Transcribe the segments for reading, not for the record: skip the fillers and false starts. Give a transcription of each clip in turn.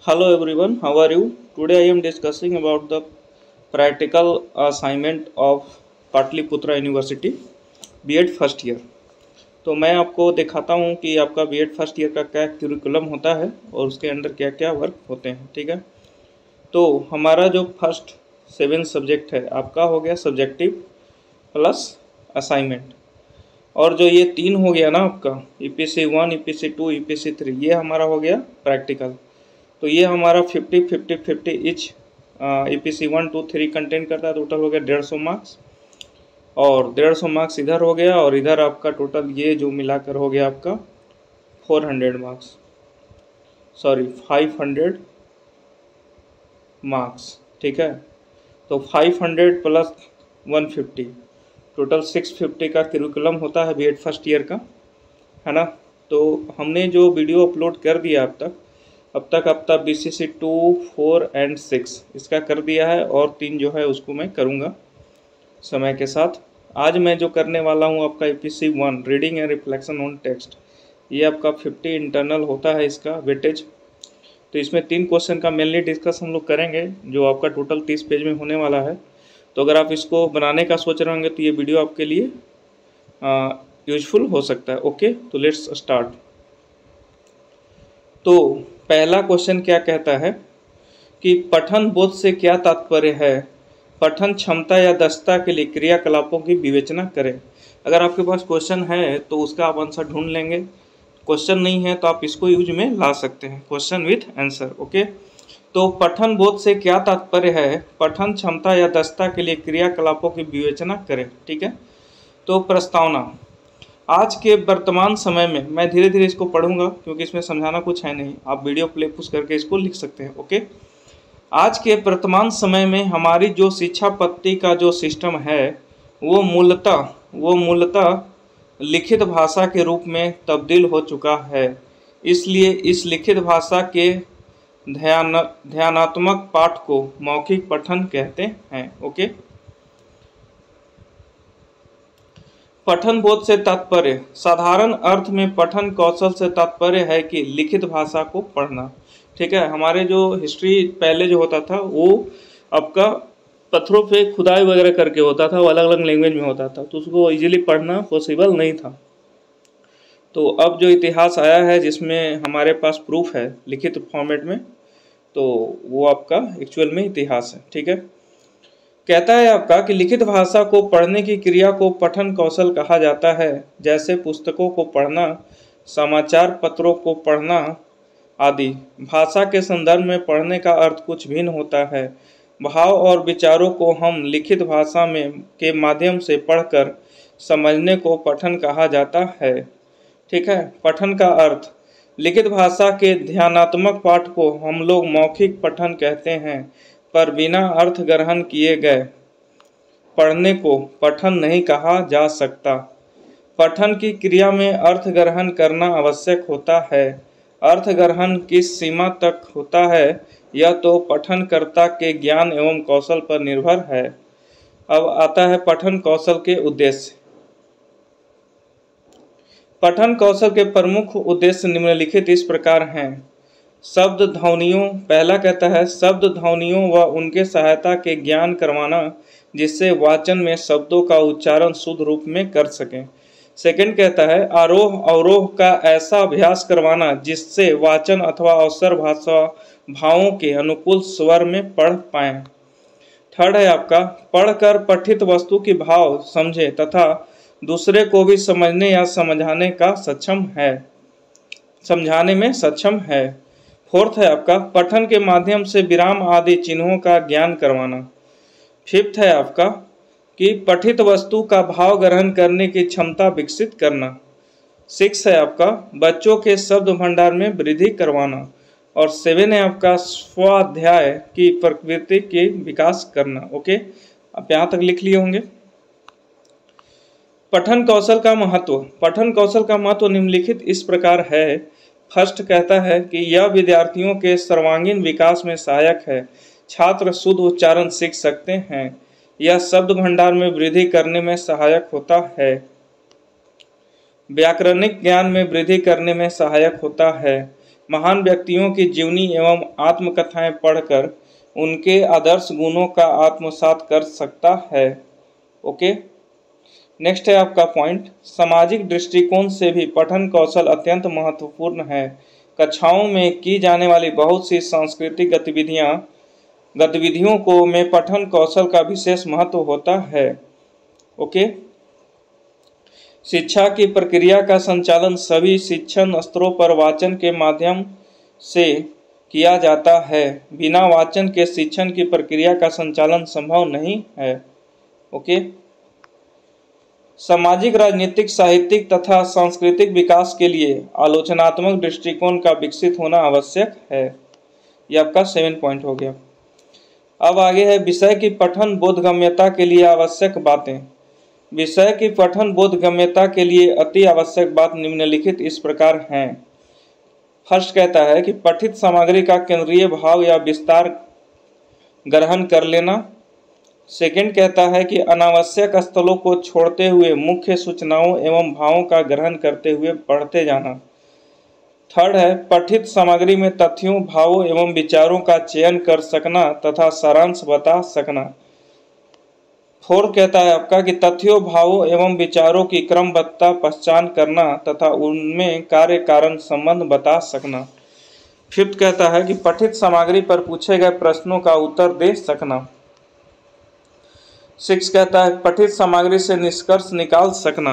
Hello everyone, how are you? Today I am discussing about the practical assignment of Patliputra university BEd first year. तो मैं आपको दिखाता हूँ कि आपका बीएड फर्स्ट ईयर का क्या करिकुलम होता है और उसके अंदर क्या क्या वर्क होते हैं। ठीक है, तो हमारा जो फर्स्ट 7 सब्जेक्ट है आपका हो गया सब्जेक्टिव प्लस असाइनमेंट, और जो ये 3 हो गया ना आपका EPC 1, EPC 2, EPC 3, ये हमारा हो गया प्रैक्टिकल। तो ये हमारा 50-50-50 इच EPC 1, 2, 3 कंटेंट करता है। टोटल हो गया 150 मार्क्स, और 150 मार्क्स इधर हो गया, और इधर आपका टोटल ये जो मिलाकर हो गया आपका 400 मार्क्स, सॉरी 500 मार्क्स। ठीक है, तो 500 प्लस 150 टोटल 650 का करिकुलम होता है बीएड फर्स्ट ईयर का, है ना। तो हमने जो वीडियो अपलोड कर दिया अब तक BCC 2, 4 एंड 6 इसका कर दिया है, और 3 जो है उसको मैं करूँगा समय के साथ। आज मैं जो करने वाला हूँ आपका EPC 1 reading and reflection on text, ये आपका 50 इंटरनल होता है इसका वेटेज। तो इसमें 3 क्वेश्चन का मेनली डिस्कस हम लोग करेंगे, जो आपका टोटल 30 पेज में होने वाला है। तो अगर आप इसको बनाने का सोच रहे होंगे तो ये वीडियो आपके लिए यूजफुल हो सकता है। ओके, तो लेट्स स्टार्ट। तो पहला क्वेश्चन क्या कहता है कि पठन बोध से क्या तात्पर्य है, पठन क्षमता या दक्षता के लिए क्रियाकलापों की विवेचना करें। अगर आपके पास क्वेश्चन है तो उसका आप आंसर ढूंढ लेंगे, क्वेश्चन नहीं है तो आप इसको यूज में ला सकते हैं, क्वेश्चन विथ आंसर। ओके, तो पठन बोध से क्या तात्पर्य है, पठन क्षमता या दक्षता के लिए क्रियाकलापों की विवेचना करें। ठीक है, तो प्रस्तावना। आज के वर्तमान समय में, मैं धीरे धीरे इसको पढ़ूंगा क्योंकि इसमें समझाना कुछ है नहीं, आप वीडियो प्ले पुश करके इसको लिख सकते हैं। ओके, आज के वर्तमान समय में हमारी जो शिक्षा पद्धति का जो सिस्टम है वो मूलतः लिखित भाषा के रूप में तब्दील हो चुका है। इसलिए इस लिखित भाषा के ध्यानात्मक पाठ को मौखिक पठन कहते हैं। ओके, पठन बोध से तात्पर्य, साधारण अर्थ में पठन कौशल से तात्पर्य है कि लिखित भाषा को पढ़ना। ठीक है, हमारे जो हिस्ट्री पहले जो होता था वो आपका पत्थरों पे खुदाई वगैरह करके होता था, वो अलग अलग लैंग्वेज में होता था, तो उसको इजीली पढ़ना पॉसिबल नहीं था। तो अब जो इतिहास आया है जिसमें हमारे पास प्रूफ है लिखित फॉर्मेट में, तो वो आपका एक्चुअल में इतिहास है। ठीक है, कहता है आपका कि लिखित भाषा को पढ़ने की क्रिया को पठन कौशल कहा जाता है, जैसे पुस्तकों को पढ़ना, समाचार पत्रों को पढ़ना आदि। भाषा के संदर्भ में पढ़ने का अर्थ कुछ भिन्न होता है। भाव और विचारों को हम लिखित भाषा में के माध्यम से पढ़कर समझने को पठन कहा जाता है। ठीक है, पठन का अर्थ, लिखित भाषा के ध्यानात्मक पाठ को हम लोग मौखिक पठन कहते हैं, पर बिना अर्थ ग्रहण किए गए पढ़ने को पठन नहीं कहा जा सकता। पठन की क्रिया में अर्थ ग्रहण करना आवश्यक होता है। अर्थ ग्रहण किस सीमा तक होता है, यह तो पठनकर्ता के ज्ञान एवं कौशल पर निर्भर है। अब आता है पठन कौशल के उद्देश्य। पठन कौशल के प्रमुख उद्देश्य निम्नलिखित इस प्रकार हैं। शब्द ध्वनियों, पहला कहता है शब्द ध्वनियों व उनके सहायता के ज्ञान करवाना, जिससे वाचन में शब्दों का उच्चारण शुद्ध रूप में कर सकें। सेकंड कहता है आरोह अवरोह का ऐसा अभ्यास करवाना जिससे वाचन अथवा अवसर भाषा भावों के अनुकूल स्वर में पढ़ पाएं। थर्ड है आपका पढ़कर पठित वस्तु की भाव समझे तथा दूसरे को भी समझने या समझाने में सक्षम है। फोर्थ है आपका पठन के माध्यम से विराम आदि चिन्हों का ज्ञान करवाना। फिफ्थ है आपका कि पठित वस्तु का भाव ग्रहण करने की क्षमता विकसित करना। सिक्स है आपका बच्चों के शब्द भंडार में वृद्धि करवाना। और 7 है आपका स्वाध्याय की प्रकृति के विकास करना। ओके, आप यहाँ तक लिख लिए होंगे। पठन कौशल का महत्व, पठन कौशल का महत्व निम्नलिखित इस प्रकार है। फर्स्ट कहता है कि यह विद्यार्थियों के सर्वांगीण विकास में सहायक है। छात्र शुद्ध उच्चारण सीख सकते हैं। यह शब्द भंडार में वृद्धि करने में सहायक होता है। व्याकरणिक ज्ञान में वृद्धि करने में सहायक होता है। महान व्यक्तियों की जीवनी एवं आत्मकथाएं पढ़कर उनके आदर्श गुणों का आत्मसात कर सकता है। ओके, नेक्स्ट है आपका पॉइंट, सामाजिक दृष्टिकोण से भी पठन कौशल अत्यंत महत्वपूर्ण है। कक्षाओं में की जाने वाली बहुत सी सांस्कृतिक गतिविधियों को में पठन कौशल का विशेष महत्व होता है। ओके, शिक्षा की प्रक्रिया का संचालन सभी शिक्षण स्तरों पर वाचन के माध्यम से किया जाता है। बिना वाचन के शिक्षण की प्रक्रिया का संचालन संभव नहीं है। ओके, सामाजिक, राजनीतिक, साहित्यिक तथा सांस्कृतिक विकास के लिए आलोचनात्मक दृष्टिकोण का विकसित होना आवश्यक है। यह आपका 7 पॉइंट हो गया। अब आगे है विषय की पठन बोधगम्यता के लिए आवश्यक बातें। विषय की पठन बोधगम्यता के लिए अति आवश्यक बात निम्नलिखित इस प्रकार हैं। फर्स्ट कहता है कि पठित सामग्री का केंद्रीय भाव या विस्तार ग्रहण कर लेना। सेकंड कहता है कि अनावश्यक स्थलों को छोड़ते हुए मुख्य सूचनाओं एवं भावों का ग्रहण करते हुए पढ़ते जाना। थर्ड है पठित सामग्री में तथ्यों, भावों एवं विचारों का चयन कर सकना तथा सारांश बता सकना। फोर्थ कहता है आपका कि तथ्यों, भावों एवं विचारों की क्रमबद्धता पहचान करना तथा उनमें कार्य कारण संबंध बता सकना। फिफ्थ कहता है कि पठित सामग्री पर पूछे गए प्रश्नों का उत्तर दे सकना। सिक्स कहता है पठित सामग्री से निष्कर्ष निकाल सकना।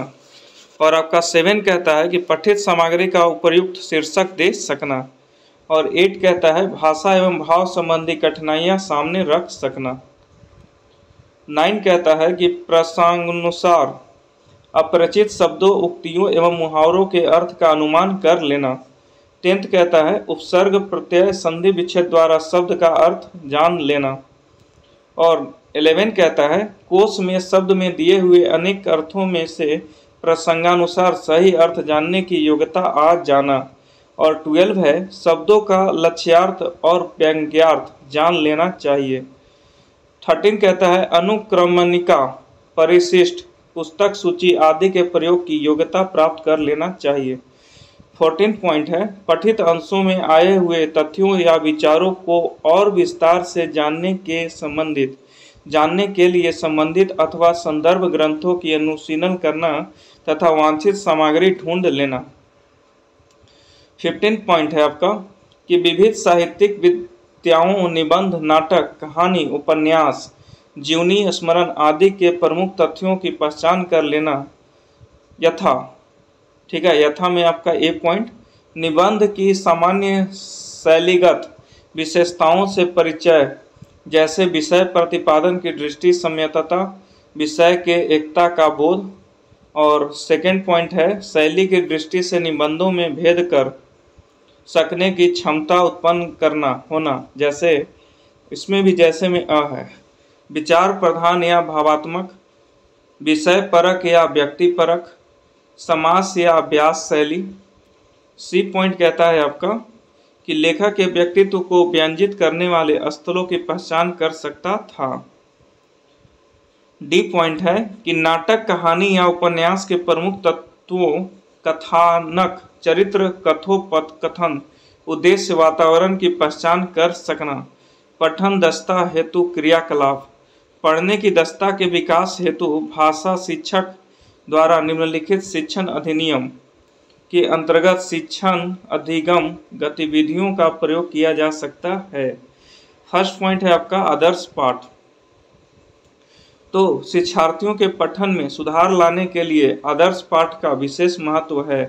और आपका 7 कहता है कि पठित सामग्री का उपयुक्त शीर्षक दे सकना। और 8 कहता है भाषा एवं भाव संबंधी कठिनाइयां सामने रख सकना। 9 कहता है कि प्रसंगानुसार अपरिचित शब्दों, उक्तियों एवं मुहावरों के अर्थ का अनुमान कर लेना। 10 कहता है उपसर्ग, प्रत्यय, संधि विच्छेद द्वारा शब्द का अर्थ जान लेना। और 11 कहता है कोश में शब्द में दिए हुए अनेक अर्थों में से प्रसंगानुसार सही अर्थ जानने की योग्यता आ जाना। और 12 है शब्दों का लक्ष्यार्थ और व्यंग्यार्थ जान लेना चाहिए। 13 कहता है अनुक्रमणिका, परिशिष्ट, पुस्तक सूची आदि के प्रयोग की योग्यता प्राप्त कर लेना चाहिए। 14 पॉइंट है पठित अंशों में आए हुए तथ्यों या विचारों को और विस्तार से जानने के लिए संबंधित अथवा संदर्भ ग्रंथों की अनुशीलन करना तथा वांछित सामग्री ढूंढ लेना। 15 पॉइंट है आपका कि विविध साहित्यिक विधाओं, निबंध, नाटक, कहानी, उपन्यास, जीवनी, स्मरण आदि के प्रमुख तथ्यों की पहचान कर लेना। यथा, ठीक है, यथा में आपका 1 पॉइंट निबंध की सामान्य शैलीगत विशेषताओं से परिचय, जैसे विषय प्रतिपादन की दृष्टि संयतता, विषय के एकता का बोध। और सेकंड पॉइंट है शैली की दृष्टि से निबंधों में भेद कर सकने की क्षमता उत्पन्न करना होना, जैसे इसमें भी जैसे में अ है विचार प्रधान या भावात्मक, विषय परक या व्यक्ति परक, समास या अभ्यास शैली। सी पॉइंट कहता है आपका कि लेखक के व्यक्तित्व को व्यंजित करने वाले स्थलों की पहचान कर सकता था। डी पॉइंट है कि नाटक, कहानी या उपन्यास के प्रमुख तत्वों, कथानक, चरित्र, कथोपकथन, उद्देश्य, वातावरण की पहचान कर सकना। पठन दक्षता हेतु क्रियाकलाप, पढ़ने की दक्षता के विकास हेतु भाषा शिक्षक द्वारा निम्नलिखित शिक्षण अधिनियम के अंतर्गत शिक्षण अधिगम गतिविधियों का प्रयोग किया जा सकता है। फर्स्ट पॉइंट है आपका आदर्श पाठ। तो शिक्षार्थियों के पठन में सुधार लाने के लिए आदर्श पाठ का विशेष महत्व है।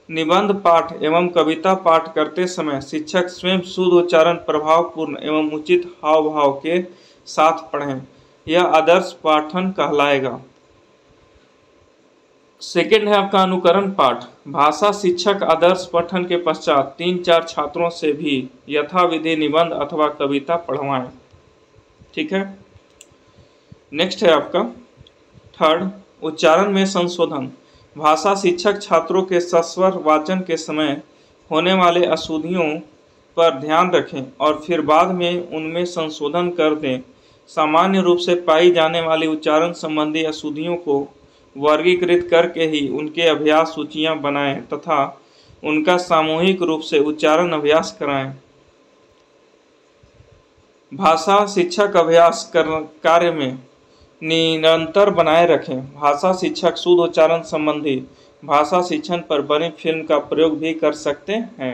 निबंध पाठ एवं कविता पाठ करते समय शिक्षक स्वयं शुद्ध उच्चारण, प्रभावपूर्ण एवं उचित हाव भाव के साथ पढ़ें, यह आदर्श पाठन कहलाएगा। सेकंड है आपका अनुकरण पाठ। भाषा शिक्षक आदर्श पठन के पश्चात 3-4 छात्रों से भी यथाविधि निबंध अथवा कविता पढ़वाएं। ठीक है, नेक्स्ट है आपका थर्ड उच्चारण में संशोधन। भाषा शिक्षक छात्रों के सस्वर वाचन के समय होने वाले अशुद्धियों पर ध्यान रखें और फिर बाद में उनमें संशोधन कर दें। सामान्य रूप से पाई जाने वाली उच्चारण संबंधी अशुद्धियों को वर्गीकृत करके ही उनके अभ्यास सूचियां बनाएं तथा उनका सामूहिक रूप से उच्चारण अभ्यास कराएं। भाषा शिक्षक अभ्यास कार्य में निरंतर बनाए रखें। भाषा शिक्षक शुद्ध उच्चारण संबंधी भाषा शिक्षण पर बनी फिल्म का प्रयोग भी कर सकते हैं,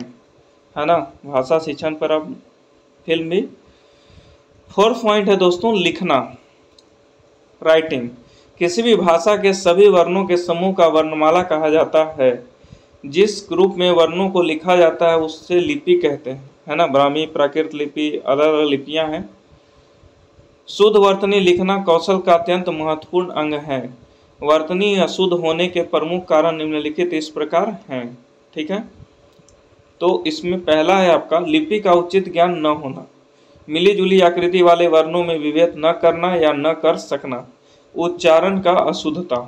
है ना। भाषा शिक्षण पर अब फिल्म भी। 4th पॉइंट है दोस्तों, लिखना, राइटिंग। किसी भी भाषा के सभी वर्णों के समूह का वर्णमाला कहा जाता है। जिस रूप में वर्णों को लिखा जाता है उससे लिपि कहते हैं, है ना। ब्राह्मी, प्राकृत लिपि अलग अलग लिपियां हैं। शुद्ध वर्तनी लिखना कौशल का अत्यंत महत्वपूर्ण अंग है। वर्तनी अशुद्ध होने के प्रमुख कारण निम्नलिखित इस प्रकार हैं, ठीक है। तो इसमें पहला है आपका लिपि का उचित ज्ञान न होना, मिली जुली आकृति वाले वर्णों में विभेद न करना या न कर सकना, उच्चारण का अशुद्धता।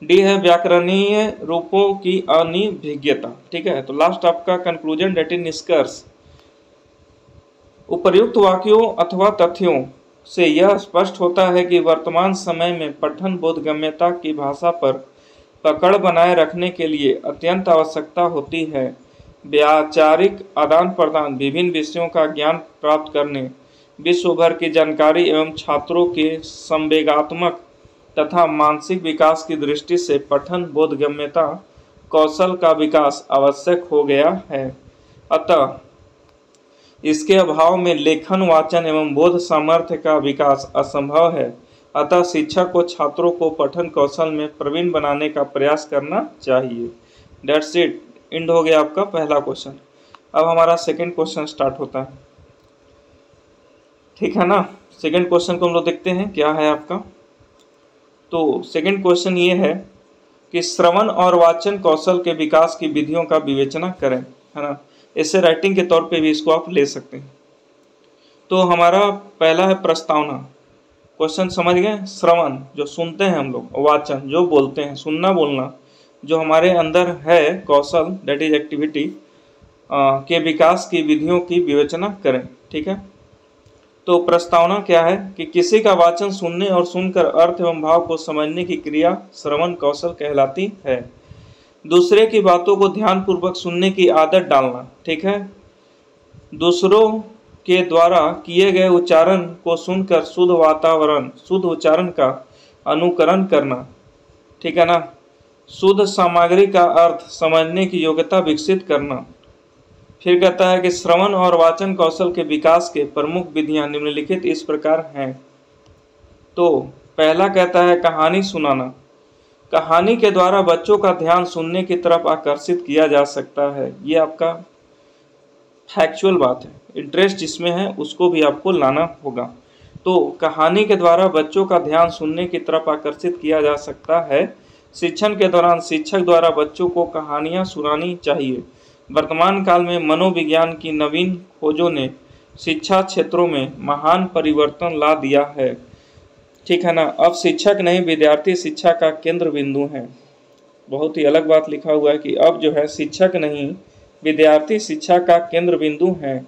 डी है व्याकरणीय रूपों की अनिभिज्ञता, ठीक है। तो लास्ट आपका कंक्लूजन डेट इज निष्कर्ष। उपर्युक्त वाक्यों अथवा तथ्यों से यह स्पष्ट होता है कि वर्तमान समय में पठन बोधगम्यता की भाषा पर पकड़ बनाए रखने के लिए अत्यंत आवश्यकता होती है। व्याचारिक आदान प्रदान, विभिन्न विषयों का ज्ञान प्राप्त करने, विश्व भर की जानकारी एवं छात्रों के संवेगात्मक तथा मानसिक विकास की दृष्टि से पठन बोधगम्यता कौशल का विकास आवश्यक हो गया है। अतः इसके अभाव में लेखन, वाचन एवं बोध सामर्थ्य का विकास असंभव है। अतः शिक्षक को छात्रों को पठन कौशल में प्रवीण बनाने का प्रयास करना चाहिए। डेट्स इट, एंड हो गया आपका पहला क्वेश्चन। अब हमारा सेकंड क्वेश्चन स्टार्ट होता है, ठीक है ना। सेकंड क्वेश्चन को हम लोग देखते हैं क्या है आपका। तो सेकंड क्वेश्चन ये है कि श्रवण और वाचन कौशल के विकास की विधियों का विवेचना करें, है ना। इसे राइटिंग के तौर पे भी इसको आप ले सकते हैं। तो हमारा पहला है प्रस्तावना। क्वेश्चन समझ गए। श्रवण जो सुनते हैं हम लोग, वाचन जो बोलते हैं, सुनना बोलना जो हमारे अंदर है कौशल, दैट इज एक्टिविटी, के विकास की विधियों की विवेचना करें, ठीक है। तो प्रस्तावना क्या है कि किसी का वाचन सुनने और सुनकर अर्थ एवं भाव को समझने की क्रिया श्रवण कौशल कहलाती है। दूसरे की बातों को ध्यानपूर्वक सुनने की आदत डालना, ठीक है। दूसरों के द्वारा किए गए उच्चारण को सुनकर शुद्ध वातावरण, शुद्ध उच्चारण का अनुकरण करना, ठीक है ना। शुद्ध सामग्री का अर्थ समझने की योग्यता विकसित करना। फिर कहता है कि श्रवण और वाचन कौशल के विकास के प्रमुख विधियां निम्नलिखित इस प्रकार हैं। तो पहला कहता है कहानी सुनाना। कहानी के द्वारा बच्चों का ध्यान सुनने की तरफ आकर्षित किया जा सकता है। ये आपका फैक्चुअल बात है, इंटरेस्ट जिसमें है उसको भी आपको लाना होगा। तो कहानी के द्वारा बच्चों का ध्यान सुनने की तरफ आकर्षित किया जा सकता है। शिक्षण के दौरान शिक्षक द्वारा बच्चों को कहानियाँ सुनानी चाहिए। वर्तमान काल में मनोविज्ञान की नवीन खोजों ने शिक्षा क्षेत्रों में महान परिवर्तन ला दिया है, ठीक है ना। अब शिक्षक नहीं विद्यार्थी शिक्षा का केंद्र बिंदु हैं। बहुत ही अलग बात लिखा हुआ है कि अब जो है शिक्षक नहीं विद्यार्थी शिक्षा का केंद्र बिंदु हैं।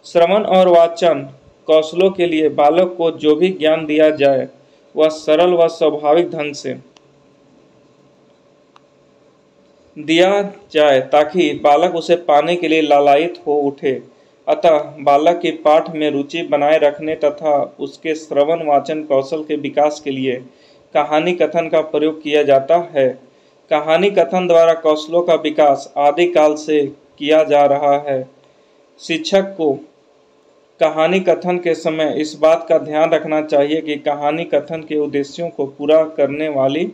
श्रवण और वाचन कौशलों के लिए बालक को जो भी ज्ञान दिया जाए वह सरल व स्वाभाविक ढंग से दिया जाए ताकि बालक उसे पाने के लिए लालायित हो उठे। अतः बालक की पाठ में रुचि बनाए रखने तथा उसके श्रवण वाचन कौशल के विकास के लिए कहानी कथन का प्रयोग किया जाता है। कहानी कथन द्वारा कौशलों का विकास आदिकाल से किया जा रहा है। शिक्षक को कहानी कथन के समय इस बात का ध्यान रखना चाहिए कि कहानी कथन के उद्देश्यों को पूरा करने वाली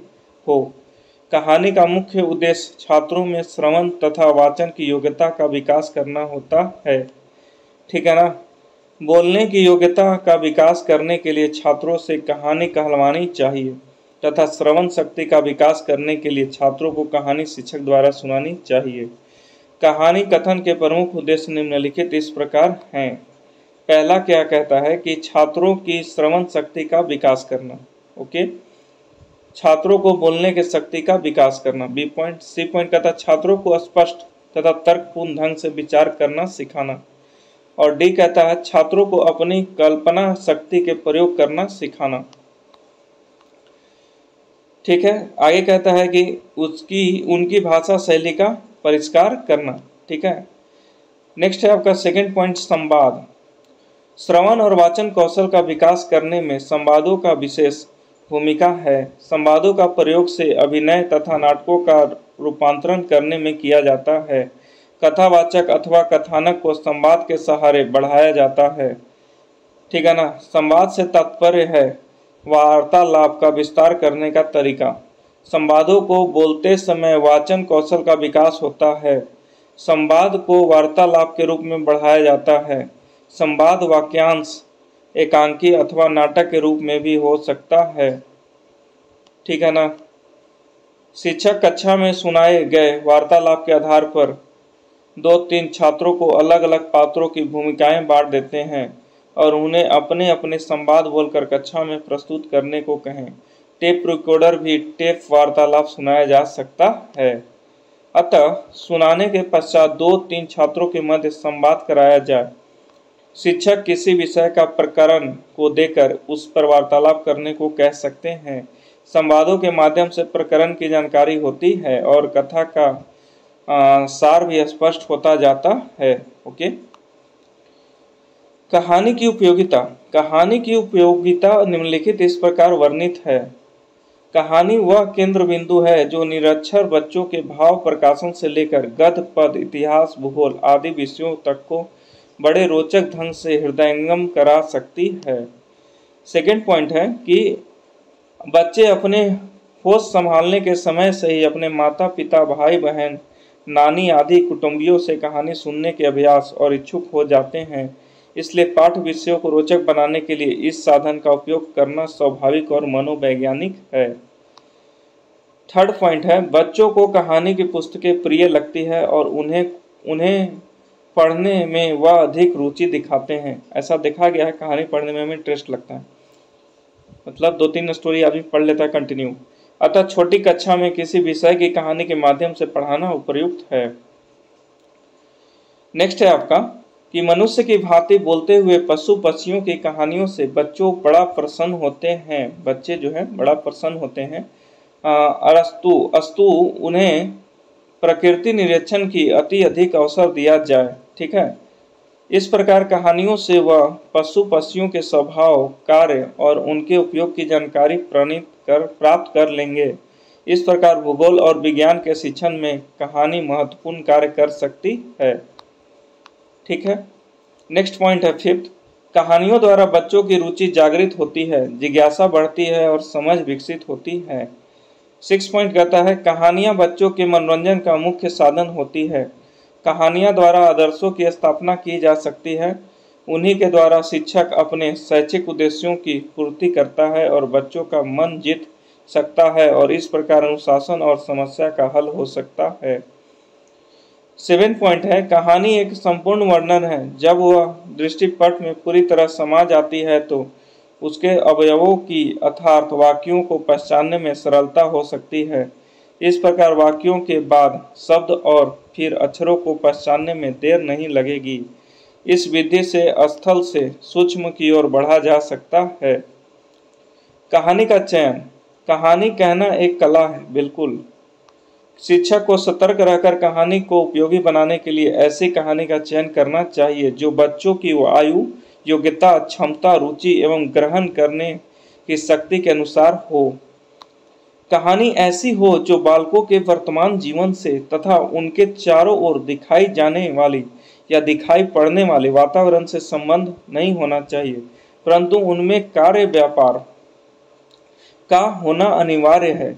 हो। कहानी का मुख्य उद्देश्य छात्रों में श्रवण तथा वाचन की योग्यता का विकास करना होता है, ठीक है ना। बोलने की योग्यता का विकास करने के लिए छात्रों से कहानी कहलवानी चाहिए तथा श्रवण शक्ति का विकास करने के लिए छात्रों को कहानी शिक्षक द्वारा सुनानी चाहिए। कहानी कथन के प्रमुख उद्देश्य निम्नलिखित इस प्रकार हैं। पहला क्या कहता है कि छात्रों की श्रवण शक्ति का विकास करना, ओके। छात्रों को बोलने की शक्ति का विकास करना, बी पॉइंट। सी पॉइंट कहता है छात्रों को स्पष्ट तथा तर्कपूर्ण ढंग से विचार करना सिखाना। और डी कहता है छात्रों को अपनी कल्पना शक्ति के प्रयोग करना सिखाना। ठीक है। आगे कहता है कि उनकी भाषा शैली का परिष्कार करना। ठीक है। नेक्स्ट है आपका सेकंड पॉइंट, संवाद। श्रवण और वाचन कौशल का विकास करने में संवादों का विशेष भूमिका है। संवादों का प्रयोग से अभिनय तथा नाटकों का रूपांतरण करने में किया जाता है। कथावाचक अथवा कथानक को संवाद के सहारे बढ़ाया जाता है। ठीक है ना। संवाद से तात्पर्य है वार्तालाप का विस्तार करने का तरीका। संवादों को बोलते समय वाचन कौशल का विकास होता है। संवाद को वार्तालाप के रूप में बढ़ाया जाता है। संवाद वाक्यांश एकांकी अथवा नाटक के रूप में भी हो सकता है। ठीक है ना। शिक्षक कक्षा में सुनाए गए वार्तालाप के आधार पर 2-3 छात्रों को अलग अलग पात्रों की भूमिकाएं बांट देते हैं और उन्हें अपने अपने संवाद बोलकर कक्षा में प्रस्तुत करने को कहें। टेप रिकॉर्डर भी टेप वार्तालाप सुनाया जा सकता है। अतः सुनाने के पश्चात 2-3 छात्रों के मध्य संवाद कराया जाए। शिक्षक किसी विषय का प्रकरण को देकर उस पर वार्तालाप करने को कह सकते हैं। संवादों के माध्यम से प्रकरण की जानकारी होती है और कथा का सार भी स्पष्ट होता जाता है। ओके। कहानी की उपयोगिता। कहानी की उपयोगिता निम्नलिखित इस प्रकार वर्णित है। कहानी वह केंद्र बिंदु है जो निरक्षर बच्चों के भाव प्रकाशन से लेकर गद्य पद इतिहास भूगोल आदि विषयों तक को बड़े रोचक ढंग से हृदयंगम करा सकती है। सेकंड पॉइंट है कि बच्चे अपने होश संभालने के समय से ही अपने माता पिता भाई बहन नानी आदि कुटुंबियों से कहानी सुनने के अभ्यास और इच्छुक हो जाते हैं। इसलिए पाठ्य विषयों को रोचक बनाने के लिए इस साधन का उपयोग करना स्वाभाविक और मनोवैज्ञानिक है। थर्ड पॉइंट है बच्चों को कहानी की पुस्तकें प्रिय लगती है और उन्हें पढ़ने में वह अधिक रुचि दिखाते हैं। ऐसा देखा गया है, कहानी पढ़ने में हमें इंटरेस्ट लगता है, मतलब 2-3 स्टोरी आदमी पढ़ लेता है कंटिन्यू। अतः छोटी कक्षा में किसी विषय की कहानी के माध्यम से पढ़ाना उपयुक्त है। नेक्स्ट है आपका कि मनुष्य की भांति बोलते हुए पशु पक्षियों की कहानियों से बच्चों बड़ा प्रसन्न होते हैं। बच्चे जो है बड़ा प्रसन्न होते हैं। अस्तु उन्हें प्रकृति निरीक्षण की अति अधिक अवसर दिया जाए। ठीक है। इस प्रकार कहानियों से वह पशु पक्षियों के स्वभाव कार्य और उनके उपयोग की जानकारी प्राप्त कर लेंगे। इस प्रकार भूगोल और विज्ञान के शिक्षण में कहानी महत्वपूर्ण कार्य कर सकती है। ठीक है। नेक्स्ट पॉइंट है फिफ्थ, कहानियों द्वारा बच्चों की रुचि जागृत होती है, जिज्ञासा बढ़ती है और समझ विकसित होती है। 6 पॉइंट कहता है कहानियां बच्चों के मनोरंजन का मुख्य साधन होती है। कहानियां द्वारा आदर्शों की स्थापना की जा सकती है। उन्हीं के द्वारा शिक्षक अपने शैक्षिक उद्देश्यों की पूर्ति करता है और बच्चों का मन जीत सकता है और इस प्रकार अनुशासन और समस्या का हल हो सकता है। 7 पॉइंट है कहानी एक संपूर्ण वर्णन है। जब वह दृष्टिपट में पूरी तरह समा जाती है तो उसके अवयवों की अर्थात वाक्यों को पहचानने में सरलता हो सकती है। इस प्रकार वाक्यों के बाद शब्द और फिर अक्षरों को पहचानने में देर नहीं लगेगी। इस विधि से स्थल से सूक्ष्म की ओर बढ़ा जा सकता है। कहानी का चयन। कहानी कहना एक कला है, बिल्कुल। शिक्षक को सतर्क रहकर कहानी को उपयोगी बनाने के लिए ऐसी कहानी का चयन करना चाहिए जो बच्चों की आयु, योग्यता, क्षमता, रुचि एवं ग्रहण करने की शक्ति के अनुसार हो। कहानी ऐसी हो जो बालकों के वर्तमान जीवन से तथा उनके चारों ओर दिखाई जाने वाली या दिखाई पड़ने वाले वातावरण से संबंध नहीं होना चाहिए, परंतु उनमें कार्य व्यापार का होना अनिवार्य है।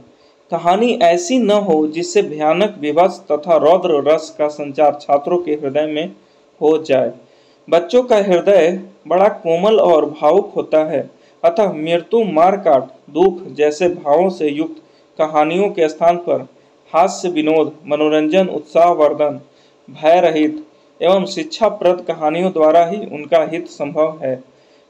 कहानी ऐसी न हो जिससे भयानक विभत्स तथा रौद्र रस का संचार छात्रों के हृदय में हो जाए। बच्चों का हृदय बड़ा कोमल और भावुक होता है, अतः मृत्यु, मारकाट, दुख जैसे भावों से युक्त कहानियों के स्थान पर हास्य, विनोद, मनोरंजन, उत्साहवर्धन, भय रहित एवं शिक्षाप्रद कहानियों द्वारा ही उनका हित संभव है।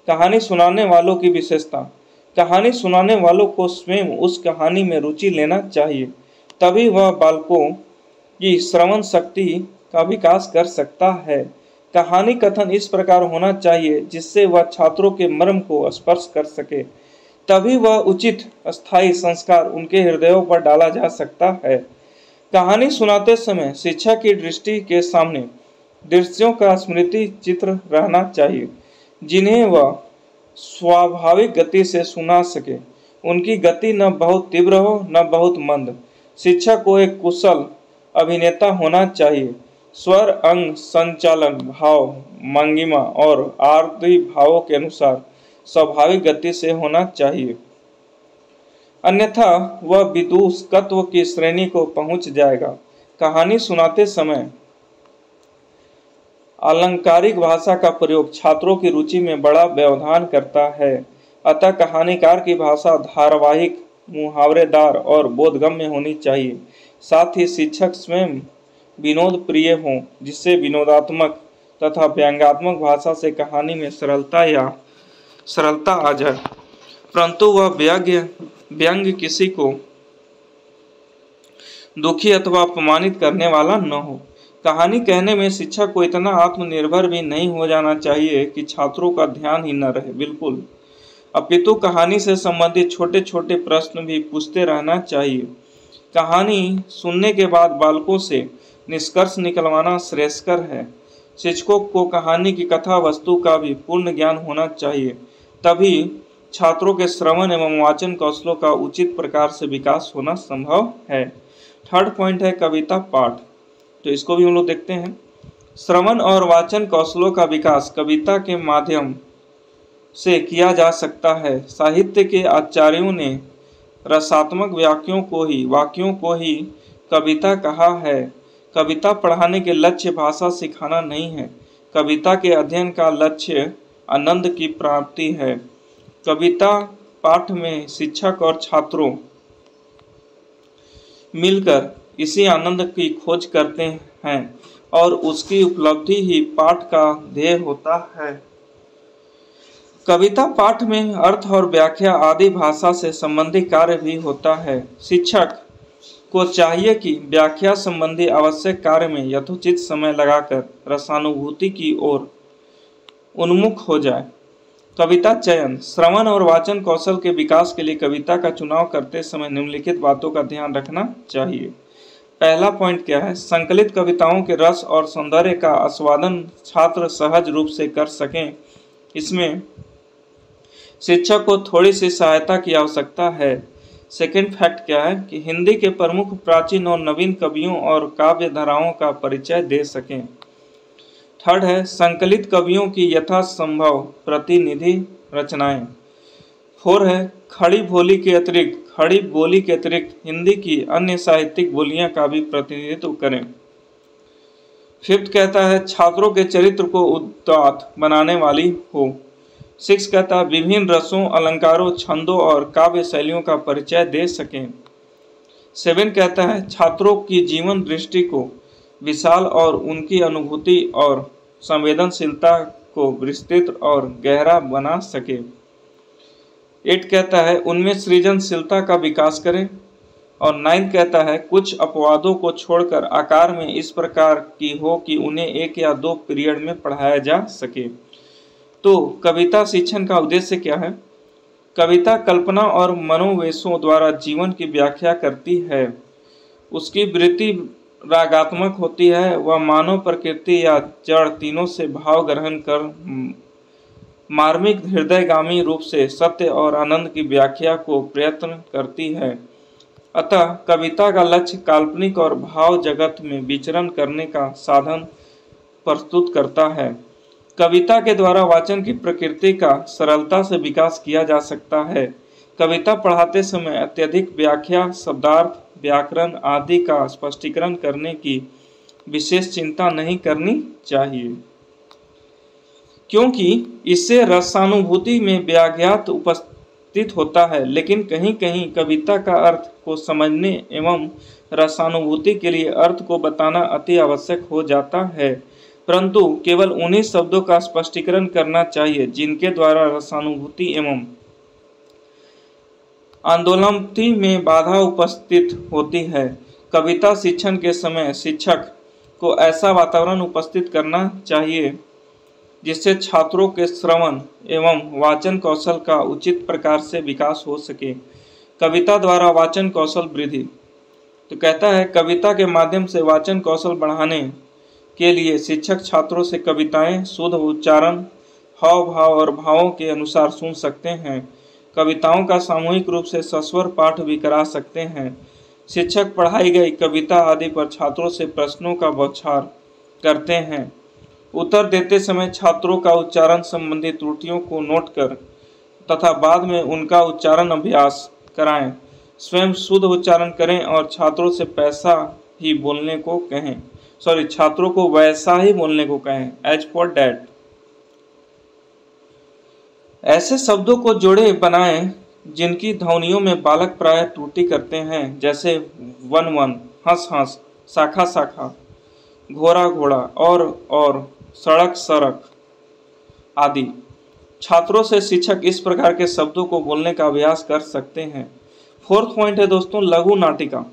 कहानी सुनाने वालों की विशेषता। कहानी सुनाने वालों को स्वयं उस कहानी में रुचि लेना चाहिए, तभी वह बालकों की श्रवण शक्ति का विकास कर सकता है। कहानी कथन इस प्रकार होना चाहिए जिससे वह छात्रों के मर्म को स्पर्श कर सके। तभी वह उचित स्थायी संस्कार उनके हृदयों पर डाला जा सकता है। कहानी सुनाते समय शिक्षक की दृष्टि के सामने दृश्यों का स्मृति चित्र रहना चाहिए जिन्हें वह स्वाभाविक गति से सुना सके। उनकी गति न बहुत तीव्र हो न बहुत मंद। शिक्षक को एक कुशल अभिनेता होना चाहिए। स्वर, अंग, संचालन, भाव, भंगिमा और आरती भावों के अनुसार स्वाभाविक गति से होना चाहिए, अन्यथा वह विदूषकत्व की श्रेणी को पहुंच जाएगा। कहानी सुनाते समय अलंकारिक भाषा का प्रयोग छात्रों की रुचि में बड़ा व्यवधान करता है। अतः कहानीकार की भाषा धारावाहिक, मुहावरेदार और बोधगम्य होनी चाहिए। साथ ही शिक्षक स्वयं विनोद प्रिय हों, जिससे विनोदात्मक तथा व्यंग्यात्मक भाषा से कहानी में सरलता आ जाए, परंतु वह व्यंग्य किसी को दुखी अथवा अपमानित करने वाला न हो। कहानी कहने में शिक्षक को इतना आत्मनिर्भर भी नहीं हो जाना चाहिए कि छात्रों का ध्यान ही न रहे, बिल्कुल, अपितु कहानी से संबंधित छोटे छोटे प्रश्न भी पूछते रहना चाहिए। कहानी सुनने के बाद बालकों से निष्कर्ष निकलवाना श्रेयस्कर है। शिक्षकों को कहानी की कथा वस्तु का भी पूर्ण ज्ञान होना चाहिए, तभी छात्रों के श्रवण एवं वाचन कौशलों का उचित प्रकार से विकास होना संभव है। थर्ड पॉइंट है कविता पाठ, तो इसको भी हम लोग देखते हैं। श्रवण और वाचन कौशलों का विकास कविता के माध्यम से किया जा सकता है। साहित्य के आचार्यों ने रसात्मक वाक्यों को ही कविता कहा है। कविता पढ़ाने के लक्ष्य भाषा सिखाना नहीं है। कविता के अध्ययन का लक्ष्य आनंद की प्राप्ति है। कविता पाठ में शिक्षक और छात्रों मिलकर इसी आनंद की खोज करते हैं और उसकी उपलब्धि ही पाठ का ध्येय होता है। कविता पाठ में अर्थ और व्याख्या आदि भाषा से संबंधित कार्य भी होता है। शिक्षक को चाहिए कि व्याख्या संबंधी आवश्यक कार्य में यथोचित समय लगाकर रसानुभूति की ओर उन्मुख हो जाए। कविता चयन, श्रवण और वाचन कौशल के विकास के लिए कविता का चुनाव करते समय निम्नलिखित बातों का ध्यान रखना चाहिए। पहला पॉइंट क्या है? संकलित कविताओं के रस और सौंदर्य का आस्वादन छात्र सहज रूप से कर सकें, इसमें शिक्षक को थोड़ी सी सहायता की आवश्यकता है। सेकेंड फैक्ट क्या है कि हिंदी के प्रमुख प्राचीन और नवीन कवियों और काव्य धाराओं का परिचय दे सकें। थर्ड है संकलित कवियों की यथासंभव प्रतिनिधि रचनाएं। फोर है खड़ी बोली के अतिरिक्त हिंदी की अन्य साहित्यिक बोलियां का भी प्रतिनिधित्व करें। फिफ्थ कहता है छात्रों के चरित्र को उदात्त बनाने वाली हो। सिक्स कहता है विभिन्न रसों, अलंकारों, छंदों और काव्य शैलियों का परिचय दे सकें। सेवन कहता है छात्रों की जीवन दृष्टि को विशाल और उनकी अनुभूति और संवेदनशीलता को विस्तृत और गहरा बना सके। 8 कहता है उनमें सृजनशीलता का विकास करें। और 9 कहता है कुछ अपवादों को छोड़कर आकार में इस प्रकार की हो कि उन्हें 1 या 2 पीरियड में पढ़ाया जा सके। तो कविता शिक्षण का उद्देश्य क्या है? कविता कल्पना और मनोवेशों द्वारा जीवन की व्याख्या करती है। उसकी वृत्ति रागात्मक होती है। वह मानव प्रकृति या जड़ तीनों से भाव ग्रहण कर मार्मिक हृदयगामी रूप से सत्य और आनंद की व्याख्या को प्रयत्न करती है। अतः कविता का लक्ष्य काल्पनिक और भाव जगत में विचरण करने का साधन प्रस्तुत करता है। कविता के द्वारा वाचन की प्रकृति का सरलता से विकास किया जा सकता है। कविता पढ़ाते समय अत्यधिक व्याख्या, शब्दार्थ, व्याकरण आदि का स्पष्टीकरण करने की विशेष चिंता नहीं करनी चाहिए, क्योंकि इससे रसानुभूति में व्याघात उपस्थित होता है। लेकिन कहीं कहीं कविता का अर्थ को समझने एवं रसानुभूति के लिए अर्थ को बताना अति आवश्यक हो जाता है, परंतु केवल उन्हीं शब्दों का स्पष्टीकरण करना चाहिए जिनके द्वारा रसानुभूति एवं आंदोलनोन्मुक्ति में बाधा उपस्थित होती है। कविता शिक्षण के समय शिक्षक को ऐसा वातावरण उपस्थित करना चाहिए जिससे छात्रों के श्रवण एवं वाचन कौशल का उचित प्रकार से विकास हो सके। कविता द्वारा वाचन कौशल वृद्धि। तो कहता है कविता के माध्यम से वाचन कौशल बढ़ाने के लिए शिक्षक छात्रों से कविताएं शुद्ध उच्चारण, हाव भाव और भावों के अनुसार सुन सकते हैं। कविताओं का सामूहिक रूप से सस्वर पाठ भी करा सकते हैं। शिक्षक पढ़ाई गई कविता आदि पर छात्रों से प्रश्नों का बौछार करते हैं। उत्तर देते समय छात्रों का उच्चारण संबंधी त्रुटियों को नोट कर तथा बाद में उनका उच्चारण अभ्यास कराएं। स्वयं शुद्ध उच्चारण करें और छात्रों से छात्रों को वैसा ही बोलने को कहें, एज फॉर डैट। ऐसे शब्दों को जोड़े बनाएं जिनकी ध्वनियों में बालक प्रायः त्रुटि करते हैं, जैसे वन वन, हंस हंस, शाखा शाखा, घोड़ा घोड़ा और सड़क सड़क आदि। छात्रों से शिक्षक इस प्रकार के शब्दों को बोलने का अभ्यास कर सकते हैं। फोर्थ पॉइंट है दोस्तों लघु नाटिका।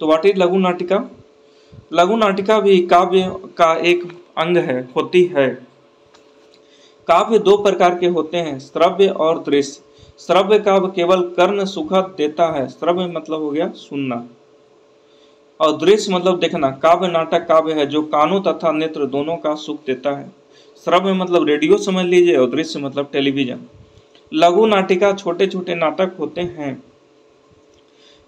तो व्हाट इज लघु नाटिका? लघु नाटिका भी काव्य का एक अंग होती है। काव्य दो प्रकार के होते हैं, श्रव्य और दृश्य। श्रव्य काव्य केवल कर्ण सुखद देता है, श्रव्य मतलब हो गया सुनना, और दृश्य मतलब देखना। काव्य नाटक काव्य है जो कानों तथा नेत्र दोनों का सुख देता है। श्रव्य मतलब रेडियो समझ लीजिए और दृश्य मतलब टेलीविजन। लघु नाटिका छोटे छोटे नाटक होते हैं।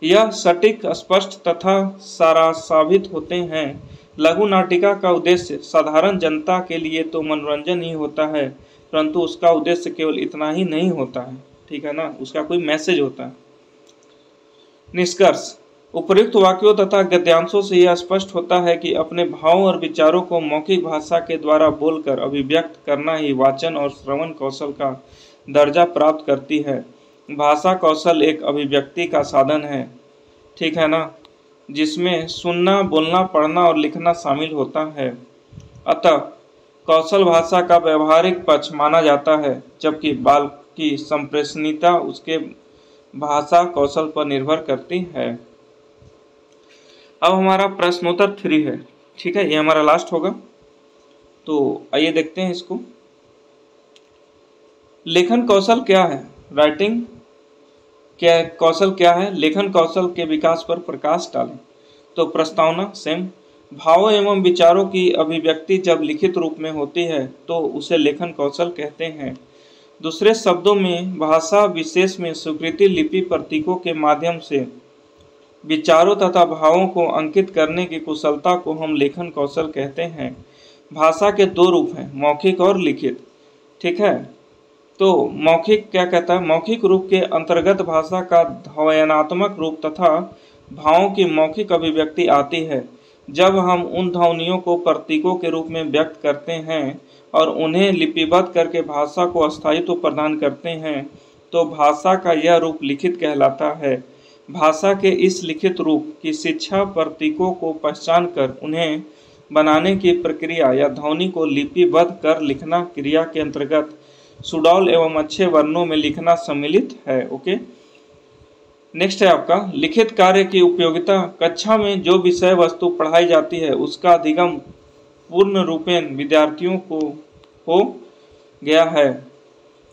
यह सटीक, स्पष्ट तथा सारासावित होते हैं। लघु नाटिका का उद्देश्य साधारण जनता के लिए तो मनोरंजन ही होता है, परंतु उसका उद्देश्य केवल इतना ही नहीं होता है, ठीक है ना, उसका कोई मैसेज होता है। निष्कर्ष, उपर्युक्त वाक्यों तथा गद्यांशों से यह स्पष्ट होता है कि अपने भावों और विचारों को मौखिक भाषा के द्वारा बोलकर अभिव्यक्त करना ही वाचन और श्रवण कौशल का दर्जा प्राप्त करती है। भाषा कौशल एक अभिव्यक्ति का साधन है, ठीक है ना, जिसमें सुनना, बोलना, पढ़ना और लिखना शामिल होता है। अतः कौशल भाषा का व्यवहारिक पक्ष माना जाता है, जबकि बाल की संप्रेषणीयता उसके भाषा कौशल पर निर्भर करती है। अब हमारा प्रश्नोत्तर 3 है, ठीक है, ये हमारा लास्ट होगा। तो आइए देखते हैं इसको। लेखन कौशल क्या है? राइटिंग क्या कौशल क्या है? लेखन कौशल के विकास पर प्रकाश डालें। तो प्रस्तावना सेम। भावों एवं विचारों की अभिव्यक्ति जब लिखित रूप में होती है तो उसे लेखन कौशल कहते हैं। दूसरे शब्दों में भाषा विशेष में स्वीकृति लिपि प्रतीकों के माध्यम से विचारों तथा भावों को अंकित करने की कुशलता को हम लेखन कौशल कहते हैं। भाषा के दो रूप हैं, मौखिक और लिखित, ठीक है। तो मौखिक क्या कहता है? मौखिक रूप के अंतर्गत भाषा का ध्वन्यात्मक रूप तथा भावों की मौखिक अभिव्यक्ति आती है। जब हम उन ध्वनियों को प्रतीकों के रूप में व्यक्त करते हैं और उन्हें लिपिबद्ध करके भाषा को स्थायित्व प्रदान करते हैं तो भाषा का यह रूप लिखित कहलाता है। भाषा के इस लिखित रूप की शिक्षा प्रतीकों को पहचान कर उन्हें बनाने की प्रक्रिया या ध्वनि को लिपिबद्ध कर लिखना क्रिया के अंतर्गत सुडौल एवं अच्छे वर्णों में लिखना सम्मिलित है। ओके, नेक्स्ट है आपका लिखित कार्य की उपयोगिता। कक्षा में जो विषय वस्तु पढ़ाई जाती है उसका अधिगम पूर्ण रूपेण विद्यार्थियों को हो गया है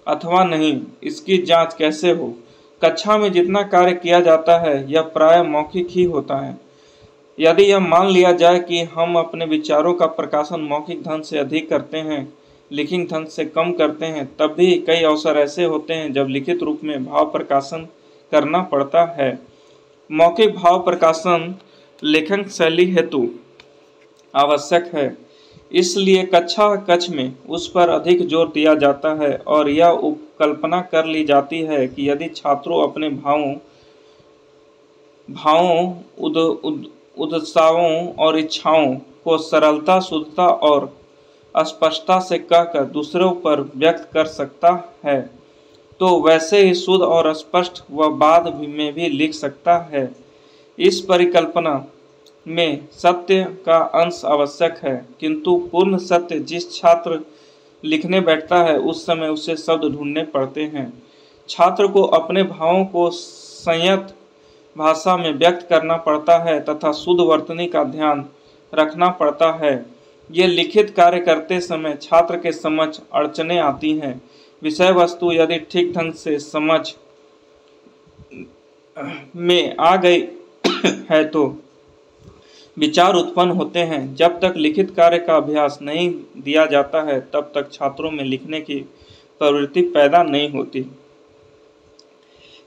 अथवा नहीं, इसकी जांच कैसे हो। कक्षा में जितना कार्य किया जाता है यह प्राय मौखिक ही होता है। यदि यह मान लिया जाए कि हम अपने विचारों का प्रकाशन मौखिक ढंग से अधिक करते हैं, लिखित ढंग से कम करते हैं, तब भी कई अवसर ऐसे होते हैं जब लिखित रूप में भाव प्रकाशन करना पड़ता है। मौखिक भाव प्रकाशन लेखन शैली हेतु आवश्यक है, इसलिए कक्षा कक्ष में उस पर अधिक जोर दिया जाता है और यह उपकल्पना कर ली जाती है कि यदि छात्रों अपने उद्देश्यों और इच्छाओं को सरलता, शुद्धता और स्पष्टता से कहकर दूसरों पर व्यक्त कर सकता है तो वैसे ही शुद्ध और स्पष्ट वह बाद में भी लिख सकता है। इस परिकल्पना में सत्य का अंश आवश्यक है, किंतु पूर्ण सत्य जिस छात्र लिखने बैठता है उस समय उसे शब्द ढूंढने पड़ते हैं। छात्र को अपने भावों को संयत भाषा में व्यक्त करना पड़ता है तथा शुद्ध वर्तनी का ध्यान रखना पड़ता है। ये लिखित कार्य करते समय छात्र के समझ अड़चनें आती हैं। विषय वस्तु यदि ठीक ढंग से समझ में आ गई है तो विचार उत्पन्न होते हैं। जब तक लिखित कार्य का अभ्यास नहीं दिया जाता है तब तक छात्रों में लिखने की प्रवृत्ति पैदा नहीं होती।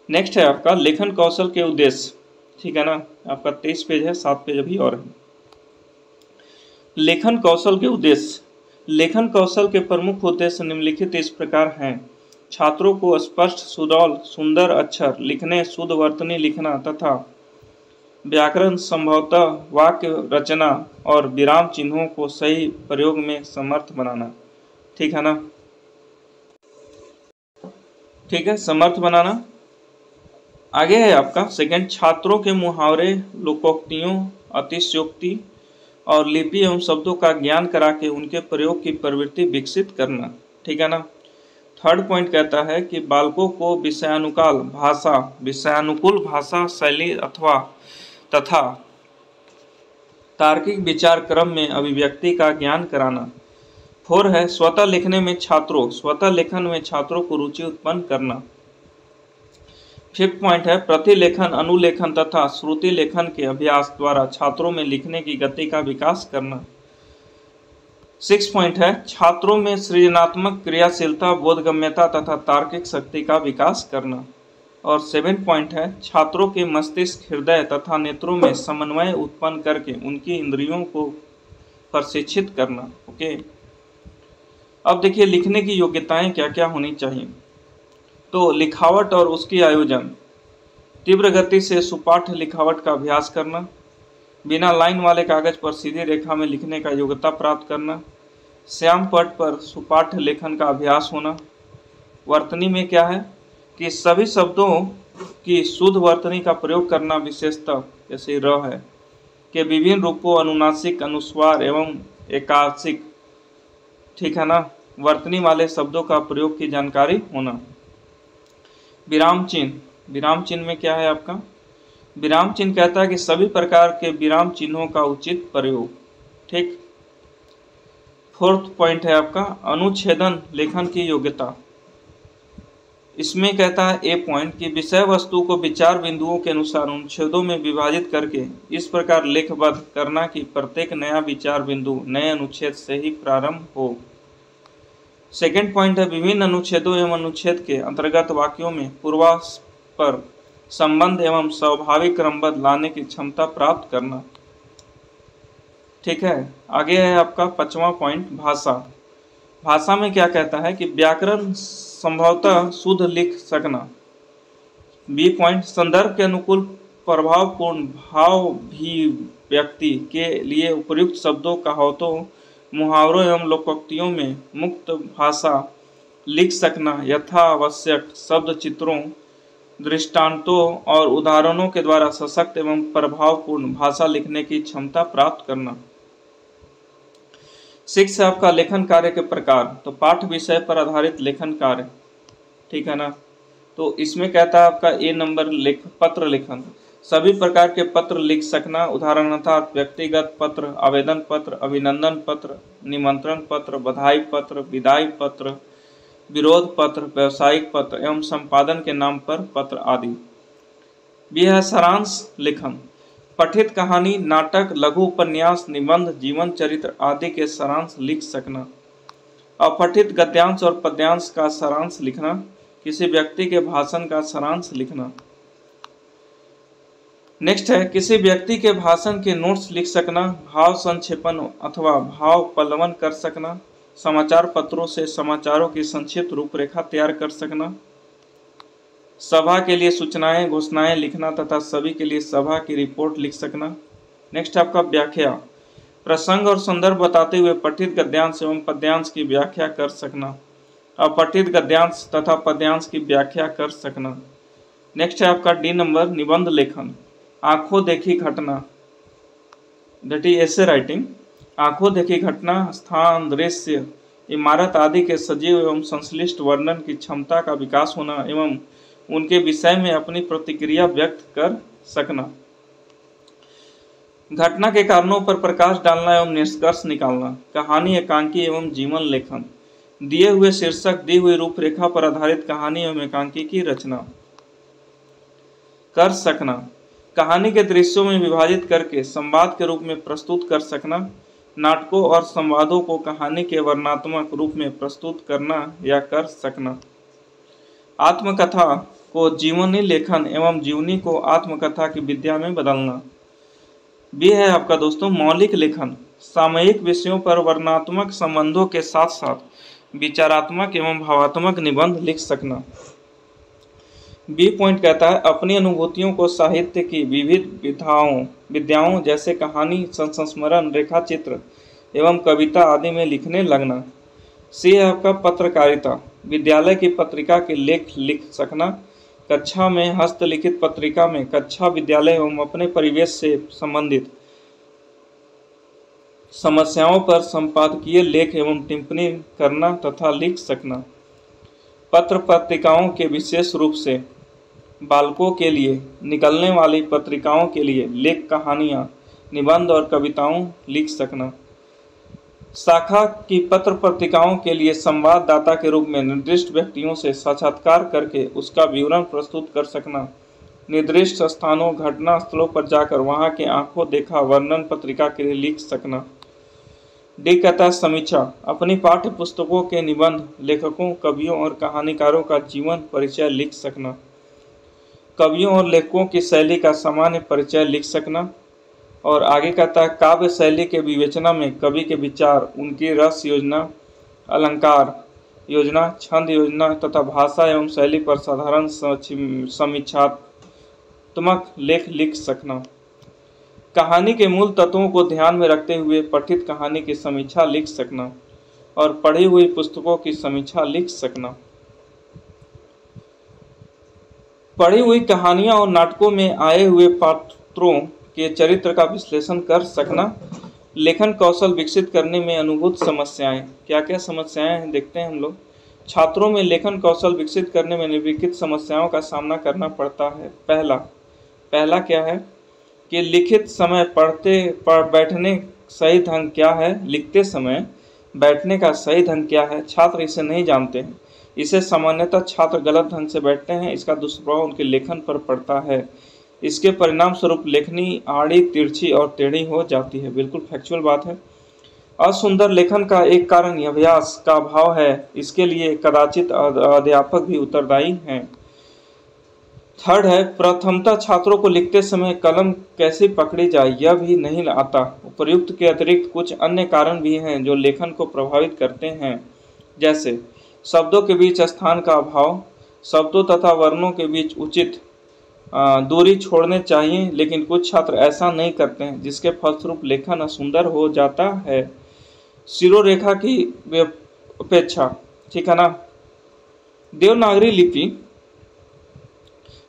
नेक्स्ट है आपका लेखन कौशल के उद्देश्य, ठीक है ना। आपका 23 पेज है, 7 पेज अभी और है। लेखन कौशल के उद्देश्य। लेखन कौशल के प्रमुख उद्देश्य निम्नलिखित इस प्रकार हैं। छात्रों को स्पष्ट, सुडौल, सुंदर अक्षर लिखने, शुद्ध वर्तनी लिखना तथा व्याकरण, संभवतः वाक्य रचना और विराम चिन्हों को सही प्रयोग में समर्थ बनाना, ठीक है ना। ठीक है, समर्थ बनाना। आगे है आपका सेकंड, छात्रों के मुहावरे, लोकोक्तियों, अतिशयोक्ति और लिपि एवं शब्दों का ज्ञान करा के उनके प्रयोग की प्रवृत्ति विकसित करना, ठीक है ना। थर्ड पॉइंट कहता है कि बालकों को विषयानुकूल भाषा शैली तथा तार्किक विचार क्रम में अभिव्यक्ति का ज्ञान कराना। 4 है स्वतः लेखन में छात्रों को रुचि उत्पन्न करना। 5th पॉइंट है प्रतिलेखन, अनुलेखन तथा श्रुति लेखन के अभ्यास द्वारा छात्रों में लिखने की गति का विकास करना। 6 पॉइंट है छात्रों में सृजनात्मक क्रियाशीलता, बोधगम्यता तथा तार्किक शक्ति का विकास करना। और 7 पॉइंट है छात्रों के मस्तिष्क, हृदय तथा नेत्रों में समन्वय उत्पन्न करके उनकी इंद्रियों को प्रशिक्षित करना। ओके, अब देखिए लिखने की योग्यताएं क्या क्या होनी चाहिए। तो लिखावट और उसकी आयोजन, तीव्र गति से सुपाठ्य लिखावट का अभ्यास करना, बिना लाइन वाले कागज पर सीधी रेखा में लिखने का योग्यता प्राप्त करना, श्याम पट पर सुपाठ्य लेखन का अभ्यास होना। वर्तनी में क्या है कि सभी शब्दों की शुद्ध वर्तनी का प्रयोग करना, विशेषतः जैसे र है के विभिन्न रूपों, अनुनासिक, अनुस्वार एवं एकासिक, ठीक है ना, वर्तनी वाले शब्दों का प्रयोग की जानकारी होना। विराम चिन्ह में क्या है आपका, विराम चिन्ह कहता है कि सभी प्रकार के विराम चिन्हों का उचित प्रयोग, ठीक। 4th पॉइंट है आपका अनुच्छेदन लेखन की योग्यता। इसमें कहता है ए पॉइंट कि विषय वस्तु को विचार बिंदुओं के अनुसार अनुच्छेदों में विभाजित करके इस प्रकार लेखबद्ध करना कि प्रत्येक नया विचार बिंदु नए अनुच्छेद से ही प्रारंभ हो। 2nd पॉइंट है विभिन्न अनुच्छेदों एवं अनुच्छेद के अंतर्गत वाक्यों में पूर्वापर संबंध एवं स्वाभाविक क्रमबद्ध लाने की क्षमता प्राप्त करना, ठीक है। आगे है आपका 5वां पॉइंट भाषा में क्या कहता है कि व्याकरण संभवतः शुद्ध लिख सकना। बी पॉइंट संदर्भ के अनुकूल प्रभावपूर्ण भाव भी व्यक्ति के लिए उपयुक्त शब्दों, कहावतों, मुहावरों एवं लोकोक्तियों में मुक्त भाषा लिख सकना, यथावश्यक शब्द चित्रों, दृष्टांतों और उदाहरणों के द्वारा सशक्त एवं प्रभावपूर्ण भाषा लिखने की क्षमता प्राप्त करना। 6 है आपका लेखन कार्य के प्रकार। तो पाठ विषय पर आधारित लेखन कार्य, ठीक है ना। तो इसमें कहता है आपका ए नंबर पत्र लेखन, सभी प्रकार के पत्र लिख सकना, उदाहरणतः व्यक्तिगत पत्र, आवेदन पत्र, अभिनंदन पत्र, निमंत्रण पत्र, बधाई पत्र, विदाई पत्र, विरोध पत्र, व्यावसायिक पत्र एवं संपादन के नाम पर पत्र आदि। यह है सारांश लेखन, पठित कहानी, नाटक, लघु उपन्यास, निबंध, जीवन चरित्र आदि के सारांश लिख सकना। अपठित गद्यांश और पद्यांश का सारांश लिखना, किसी व्यक्ति के भाषण का सारांश लिखना। नेक्स्ट है किसी व्यक्ति के भाषण के नोट्स लिख सकना, भाव संक्षेपण अथवा भाव पल्लवन कर सकना, समाचार पत्रों से समाचारों की संक्षिप्त रूपरेखा तैयार कर सकना, सभा के लिए सूचनाएं, घोषणाएं लिखना तथा सभी के लिए सभा की रिपोर्ट लिख सकना। नेक्स्ट आपका व्याख्या, प्रसंग और संदर्भ बताते हुए पठित गद्यांश एवं पद्यांश की व्याख्या कर सकना, अपठित गद्यांश तथा पद्यांश की व्याख्या कर सकना। नेक्स्ट है आपका डी नंबर निबंध लेखन, आंखों देखी घटना, दैट इज एसे राइटिंग। आंखों देखी घटना, स्थान, दृश्य, इमारत आदि के सजीव एवं संश्लिष्ट वर्णन की क्षमता का विकास होना एवं उनके विषय में अपनी प्रतिक्रिया व्यक्त कर सकना। घटना के कारणों पर प्रकाश डालना एवं निष्कर्ष निकालना। कहानी एकांकी एवं जीवन लेखन। दिए हुए शीर्षक, दी हुई रूपरेखा पर आधारित कहानी एवं एकांकी की रचना कर सकना। कहानी के दृश्यों में विभाजित करके संवाद के रूप में प्रस्तुत कर सकना। नाटकों और संवादों को कहानी के वर्णनात्मक रूप में प्रस्तुत करना या कर सकना। आत्मकथा को जीवनी लेखन एवं जीवनी को आत्मकथा की विद्या में बदलना। भी है आपका दोस्तों मौलिक लेखन। सामयिक विषयों पर वर्णनात्मक संबंधों के साथ साथ विचारात्मक एवं भावात्मक निबंध लिख सकना। बी पॉइंट कहता है अपनी अनुभूतियों को साहित्य की विविध विद्याओं जैसे कहानी, संस्मरण, रेखाचित्र एवं कविता आदि में लिखने लगना। सी है आपका पत्रकारिता। विद्यालय की पत्रिका के लेख लिख सकना। कक्षा में हस्तलिखित पत्रिका में कक्षा, विद्यालय एवं अपने परिवेश से संबंधित समस्याओं पर संपादकीय लेख एवं टिप्पणी करना तथा लिख सकना। पत्र पत्रिकाओं के विशेष रूप से बालकों के लिए निकलने वाली पत्रिकाओं के लिए लेख, कहानियाँ, निबंध और कविताओं लिख सकना। शाखा की पत्र पत्रिकाओं के लिए संवाददाता के रूप में निर्दिष्ट व्यक्तियों से साक्षात्कार करके उसका विवरण प्रस्तुत कर सकना। निर्दिष्ट स्थानों, घटना स्थलों पर जाकर वहां के आंखों देखा वर्णन पत्रिका के लिए लिख सकना। डी कहता है समीक्षा। अपनी पाठ्य पुस्तकों के निबंध, लेखकों, कवियों और कहानीकारों का जीवन परिचय लिख सकना। कवियों और लेखकों की शैली का सामान्य परिचय लिख सकना। और आगे कहता है काव्य शैली के विवेचना में कवि के विचार, उनकी रस योजना, अलंकार योजना, छंद योजना तथा भाषा एवं शैली पर साधारण समीक्षात्मक लेख लिख सकना। कहानी के मूल तत्वों को ध्यान में रखते हुए पठित कहानी की समीक्षा लिख सकना और पढ़ी हुई पुस्तकों की समीक्षा लिख सकना। पढ़ी हुई कहानियां और नाटकों में आए हुए पात्रों के चरित्र का विश्लेषण कर सकना। लेखन कौशल विकसित करने में अनुभूत समस्याएं। क्या क्या समस्याएं हैं देखते हैं हम लोग। छात्रों में लेखन कौशल विकसित करने में निम्नलिखित समस्याओं का सामना करना पड़ता है। पहला क्या है कि लिखित समय बैठने सही ढंग क्या है, लिखते समय बैठने का सही ढंग क्या है, छात्र इसे नहीं जानते हैं। इसे सामान्यतः छात्र गलत ढंग से बैठते हैं। इसका दुष्प्रभाव उनके लेखन पर पड़ता है। इसके परिणाम स्वरूप लेखनी आड़ी, तिरछी और टेढ़ी हो जाती है। बिल्कुल फैक्चुअल बात है। असुंदर लेखन का एक कारण अभ्यास का अभाव है। इसके लिए कदाचित अध्यापक भी उत्तरदायी हैं। थर्ड है प्रथमतः छात्रों को लिखते समय कलम कैसे पकड़ी जाए यह भी नहीं आता। उपर्युक्त के अतिरिक्त कुछ अन्य कारण भी हैं जो लेखन को प्रभावित करते हैं, जैसे शब्दों के बीच स्थान का अभाव, शब्दों तथा वर्णों के बीच उचित दूरी छोड़ने चाहिए, लेकिन कुछ छात्र ऐसा नहीं करते हैं जिसके फलस्वरूप लेखन असुंदर हो जाता है। शिरोरेखा की अपेक्षा, ठीक है ना। देवनागरी लिपि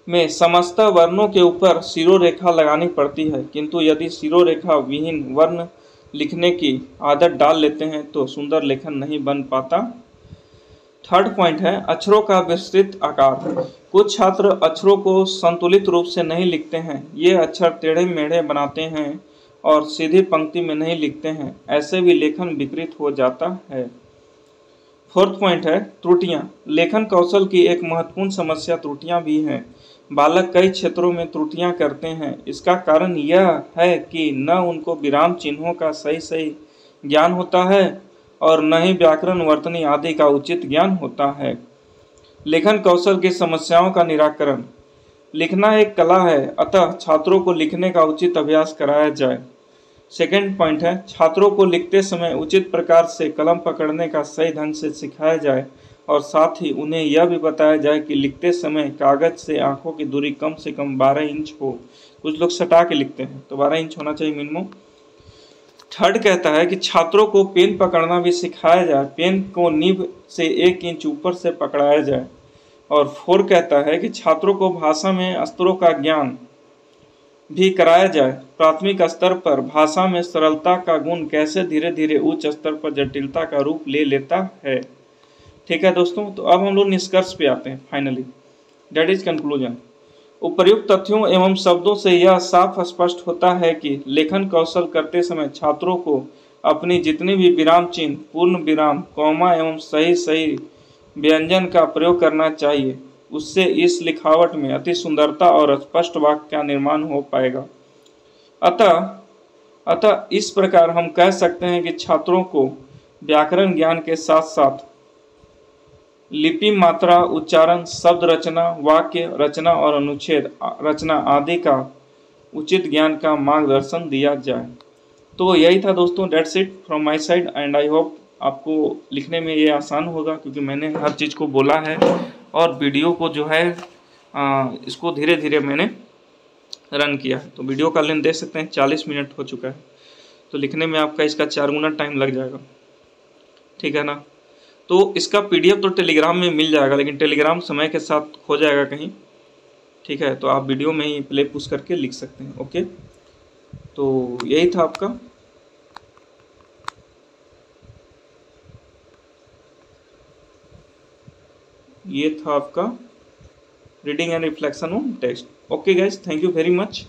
में समस्त वर्णों के ऊपर शिरोरेखा लगानी पड़ती है, किंतु यदि शिरोरेखा विहीन वर्ण लिखने की आदत डाल लेते हैं तो सुंदर लेखन नहीं बन पाता। थर्ड पॉइंट है अक्षरों का विस्तृत आकार। कुछ छात्र अक्षरों को संतुलित रूप से नहीं लिखते हैं। ये अक्षर टेढ़े मेढ़े बनाते हैं और सीधी पंक्ति में नहीं लिखते हैं। ऐसे भी लेखन विकृत हो जाता है। फोर्थ पॉइंट है त्रुटियां। लेखन कौशल की एक महत्वपूर्ण समस्या त्रुटियां भी हैं। बालक कई क्षेत्रों में त्रुटियां करते हैं। इसका कारण यह है कि न उनको विराम चिन्हों का सही ज्ञान होता है और न ही व्याकरण, वर्तनी आदि का उचित ज्ञान होता है। लेखन कौशल की समस्याओं का निराकरण। लिखना एक कला है, अतः छात्रों को लिखने का उचित अभ्यास कराया जाए। सेकंड पॉइंट है छात्रों को लिखते समय उचित प्रकार से कलम पकड़ने का सही ढंग से सिखाया जाए और साथ ही उन्हें यह भी बताया जाए कि लिखते समय कागज से आंखों की दूरी कम से कम 12 इंच हो। कुछ लोग सटा के लिखते हैं तो 12 इंच होना चाहिए मिनिमम। थर्ड कहता है कि छात्रों को पेन पकड़ना भी सिखाया जाए। पेन को नीब से 1 इंच ऊपर से पकड़ाया जाए। और फोर कहता है कि छात्रों को भाषा में स्तरों का ज्ञान भी कराया जाए। प्राथमिक स्तर पर भाषा में सरलता का गुण कैसे धीरे धीरे उच्च स्तर पर जटिलता का रूप ले लेता है। ठीक है दोस्तों, तो अब हम लोग निष्कर्ष पे आते हैं फाइनली, दैट इज कंक्लूजन। उपर्युक्त तथ्यों एवं शब्दों से यह साफ स्पष्ट होता है कि लेखन कौशल करते समय छात्रों को अपनी जितनी भी विराम चिन्ह, पूर्ण विराम, कॉमा एवं सही सही व्यंजन का प्रयोग करना चाहिए। उससे इस लिखावट में अति सुंदरता और स्पष्ट वाक्य का निर्माण हो पाएगा। अतः अतः इस प्रकार हम कह सकते हैं कि छात्रों को व्याकरण ज्ञान के साथ साथ लिपि, मात्रा, उच्चारण, शब्द रचना, वाक्य रचना और अनुच्छेद रचना आदि का उचित ज्ञान का मार्गदर्शन दिया जाए। तो यही था दोस्तों, that's it from my side and I hope आपको लिखने में ये आसान होगा, क्योंकि मैंने हर चीज़ को बोला है और वीडियो को जो है इसको धीरे धीरे मैंने रन किया है। तो वीडियो का लेंथ देख सकते हैं 40 मिनट हो चुका है, तो लिखने में आपका इसका 4 गुना टाइम लग जाएगा, ठीक है ना। तो इसका PDF तो टेलीग्राम में मिल जाएगा, लेकिन टेलीग्राम समय के साथ खो जाएगा कहीं, ठीक है। तो आप वीडियो में ही प्ले पुश करके लिख सकते हैं। ओके, तो यही था आपका। ये था आपका reading and reflection on text. Okay guys, thank you very much.